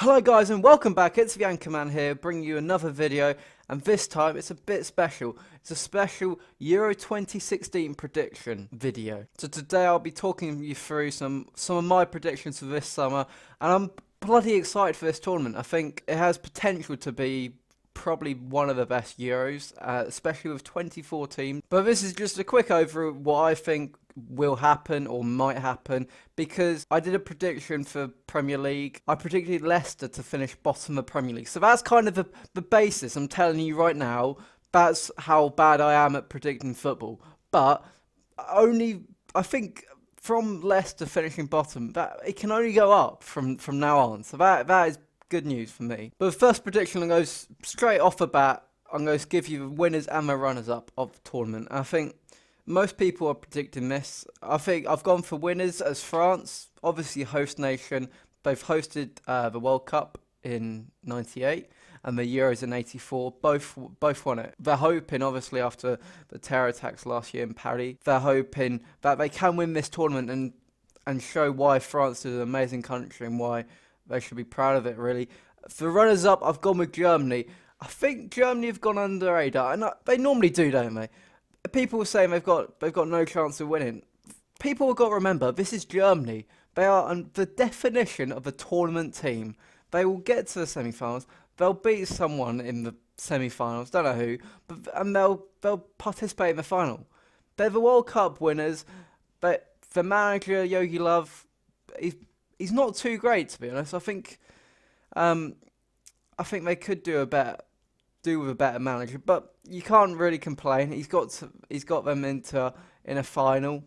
Hello guys and welcome back, it's the Anchorman here, bringing you another video, and this time it's a bit special. It's a special Euro 2016 prediction video. So today I'll be talking you through some of my predictions for this summer, and I'm bloody excited for this tournament. I think it has potential to be probably one of the best Euros, especially with 24 teams. But this is just a quick overview of what I think will happen or might happen, because I did a prediction for Premier League. I predicted Leicester to finish bottom of Premier League. So that's kind of the basis. I'm telling you right now, that's how bad I am at predicting football. But only, I think, from Leicester finishing bottom, that it can only go up from now on. So that is good news for me. But the first prediction, I'm going to go straight off the bat. I'm going to give you the winners and the runners-up of the tournament. I think most people are predicting this. I think I've gone for winners as France, obviously host nation. They've hosted the World Cup in '98 and the Euros in '84. Both won it. They're hoping, obviously, after the terror attacks last year in Paris, they're hoping that they can win this tournament and show why France is an amazing country and why they should be proud of it, really. For runners-up, I've gone with Germany. I think Germany have gone under radar, and they normally do, don't they? People were saying they've got no chance of winning. People have got to remember, this is Germany. They are the definition of a tournament team. They will get to the semi-finals. They'll beat someone in the semi-finals, don't know who, and they'll participate in the final. They're the World Cup winners. But the manager Yogi Love, he's not too great, to be honest. I think they could do with a better manager, but you can't really complain. He's got them in a final,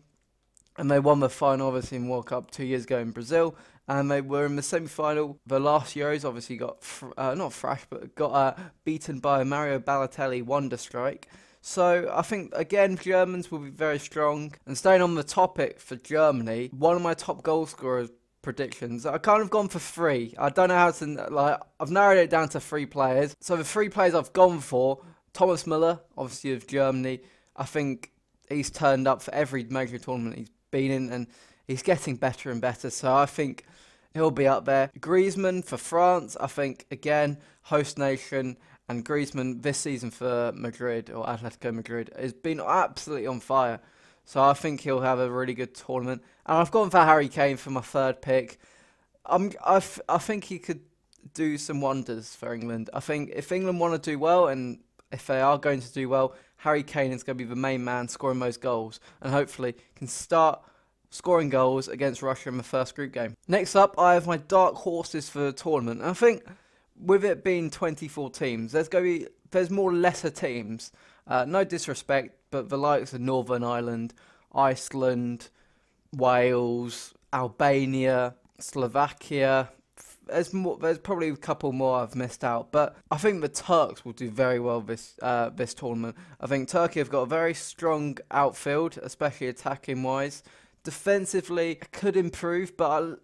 and they won the final obviously in World Cup 2 years ago in Brazil, and they were in the semi-final. The last Euros obviously got not thrashed, but got beaten by Mario Balotelli wonder strike. So I think again Germans will be very strong. And staying on the topic for Germany, one of my top goal scorers predictions, I kind of gone for three. I don't know how to, I've narrowed it down to 3 players. So the 3 players I've gone for: Thomas Müller, obviously of Germany. I think he's turned up for every major tournament he's been in, and he's getting better and better. So I think he'll be up there. Griezmann for France, I think, again, host nation, and Griezmann this season for Madrid, or Atletico Madrid, has been absolutely on fire. So I think he'll have a really good tournament. And I've gone for Harry Kane for my third pick. I think he could do some wonders for England. I think if England want to do well, and if they are going to do well, Harry Kane is going to be the main man scoring most goals, and hopefully can start scoring goals against Russia in the first group game. Next up, I have my dark horses for the tournament. And I think with it being 24 teams, there's more lesser teams. No disrespect, but the likes of Northern Ireland, Iceland, Wales, Albania, Slovakia. There's probably a couple more I've missed out, but I think the Turks will do very well this tournament. I think Turkey have got a very strong outfield, especially attacking wise. Defensively, it could improve, but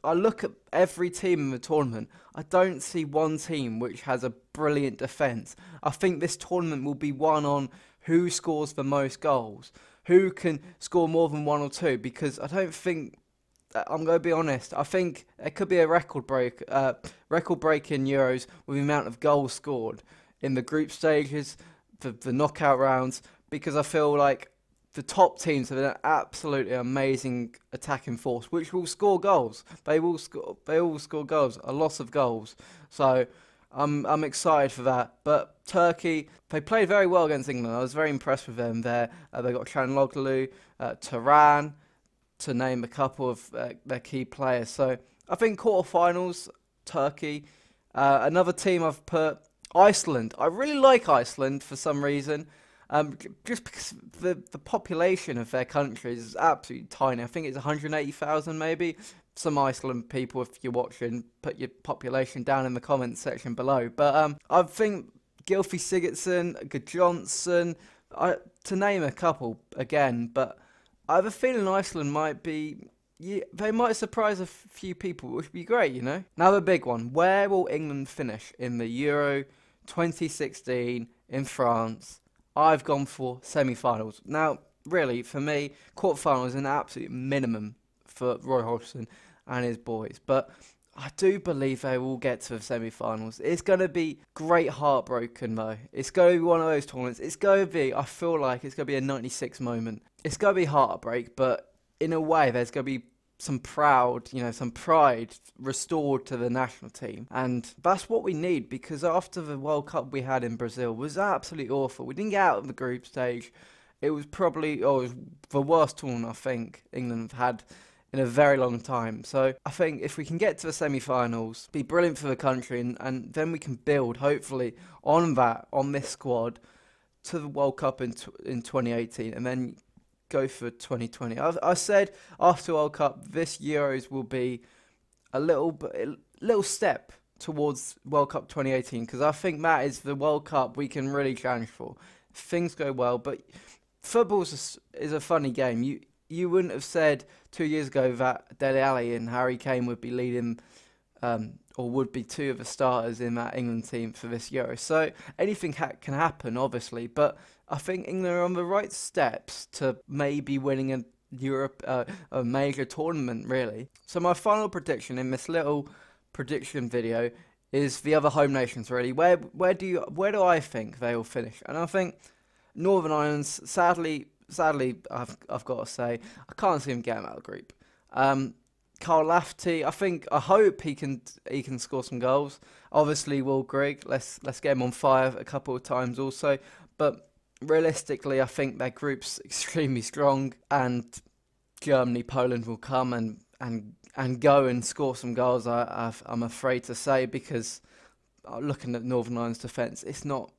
I look at every team in the tournament. I don't see one team which has a brilliant defence. I think this tournament will be won on who scores the most goals, who can score more than 1 or 2, because I don't think, I'm going to be honest, I think it could be a record break in Euros with the amount of goals scored in the group stages, the knockout rounds, because I feel like the top teams have an absolutely amazing attacking force, which will score goals. They will score goals, a lot of goals. So I'm excited for that. But Turkey, they played very well against England. I was very impressed with them there. They got Çalhanoğlu, Turan, to name a couple of their key players. So I think quarterfinals, Turkey. Another team I've put, Iceland. I really like Iceland for some reason. Just because the population of their country is absolutely tiny. I think it's 180,000 maybe. Some Iceland people, if you're watching, put your population down in the comments section below. But I think Gylfi Sigurdsson, Gudjohnsen, to name a couple again. But I have a feeling Iceland might be, they might surprise a few people, which would be great, you know. Now the big one: where will England finish in the Euro 2016 in France? I've gone for semi-finals. Now, really, for me, quarterfinals is an absolute minimum for Roy Hodgson and his boys. But I do believe they will get to the semi-finals. It's going to be great heartbroken though. It's going to be one of those tournaments. It's going to be, I feel like it's going to be a 96 moment. It's going to be heartbreak, but in a way there's going to be some some pride restored to the national team. And that's what we need, because after the World Cup we had in Brazil was absolutely awful. We didn't get out of the group stage. It was probably it was the worst tournament I think England have had in a very long time. So I think if we can get to the semi-finals, be brilliant for the country, and then we can build, hopefully, on this squad to the World Cup in 2018, and then go for 2020. I said after World Cup, this Euros will be a little step towards World Cup 2018, because I think that is the World Cup we can really challenge for. Things go well, but football is a funny game. You wouldn't have said 2 years ago that Dele Alli and Harry Kane would be leading, or would be two of the starters in that England team for this Euro. So anything can happen, obviously, but I think England are on the right steps to maybe winning a major tournament, really. So my final prediction in this little prediction video is the other home nations, really. Where do I think they will finish? And I think Northern Ireland, sadly, I've got to say, I can't see him getting out of the group. Carl Lafferty, I hope he can score some goals. Obviously, Will Grigg, let's get him on fire a couple of times also. But realistically, I think their group's extremely strong, and Germany, Poland will come and go and score some goals. I'm afraid to say, because looking at Northern Ireland's defence, it's not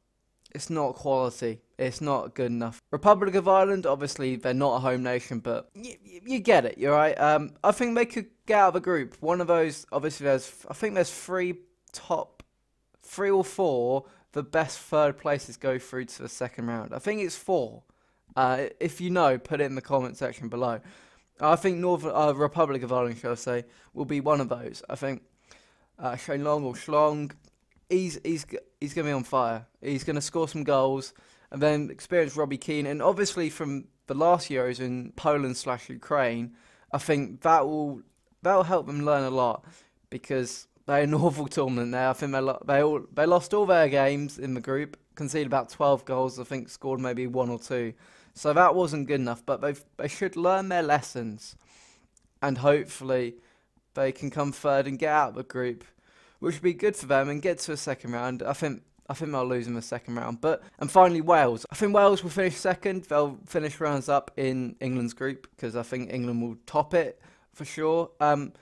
quality. It's not good enough. Republic of Ireland, obviously, they're not a home nation, but you get it, you're right. I think they could get out of a group. One of those, obviously, I think there's three or four, the best third places go through to the second round. I think it's 4. If you know, put it in the comment section below. I think Republic of Ireland, shall I say, will be one of those. I think Shane Long or Schlong, he's going to be on fire. He's going to score some goals, and then experience Robbie Keane. And obviously from the last Euros in Poland/Ukraine, I think that will help them learn a lot, because they're an awful tournament there. I think they lost all their games in the group, conceded about 12 goals. I think scored maybe 1 or 2. So that wasn't good enough. But they should learn their lessons, and hopefully they can come third and get out of the group, which would be good for them, and get to a second round. I think they'll lose in the second round. And finally, Wales. I think Wales will finish second. They'll finish runners up in England's group, because I think England will top it for sure. And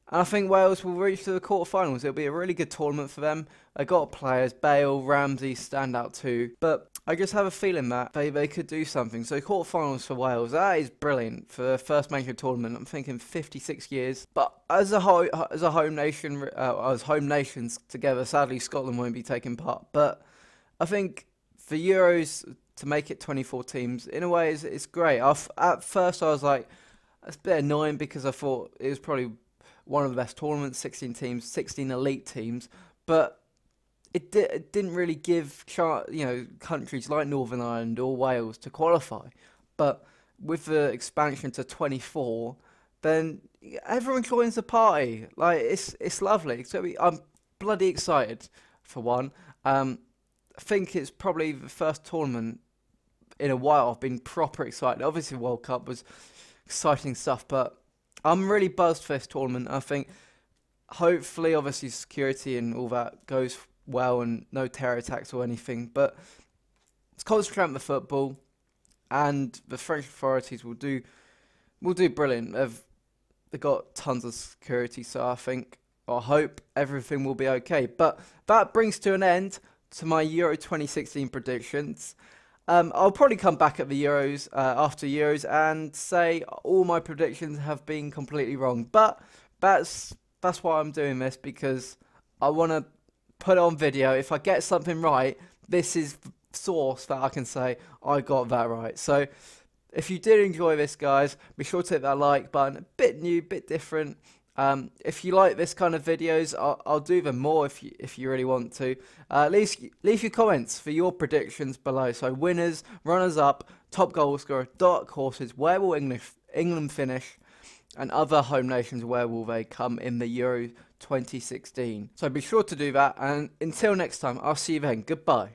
I think Wales will reach to the quarterfinals. It'll be a really good tournament for them. They got players, Bale, Ramsey stand out too. But I just have a feeling that they could do something. So quarterfinals for Wales, that is brilliant for the first major tournament. I'm thinking 56 years. But as a home nation, as home nations together, sadly Scotland won't be taking part. But I think for Euros to make it 24 teams, in a way, it's great. At first I was like, it's a bit annoying, because I thought it was probably one of the best tournaments, 16 teams, 16 elite teams, but it didn't really give countries like Northern Ireland or Wales to qualify. But with the expansion to 24, then everyone joins the party. Like, it's lovely. I'm bloody excited for one. I think it's probably the first tournament in a while I've been proper excited. Obviously, World Cup was exciting stuff, but I'm really buzzed for this tournament. I think hopefully, obviously, security and all that goes well, and no terror attacks or anything. But let's concentrate on the football, and the French authorities will do brilliant. They've got tons of security, so I hope everything will be okay. But that brings to an end to my Euro 2016 predictions. I'll probably come back at the Euros, after Euros, and say all my predictions have been completely wrong. But that's why I'm doing this, because I want to put it on video. If I get something right, this is the source that I can say I got that right. So if you did enjoy this, guys, be sure to hit that like button. A bit new, bit different. If you like this kind of videos, I'll do them more if you really want to. Leave your comments for your predictions below. So winners, runners up, top goal scorer, dark horses, where will England finish, and other home nations, where will they come in the Euro 2016. So be sure to do that, and until next time, I'll see you then. Goodbye.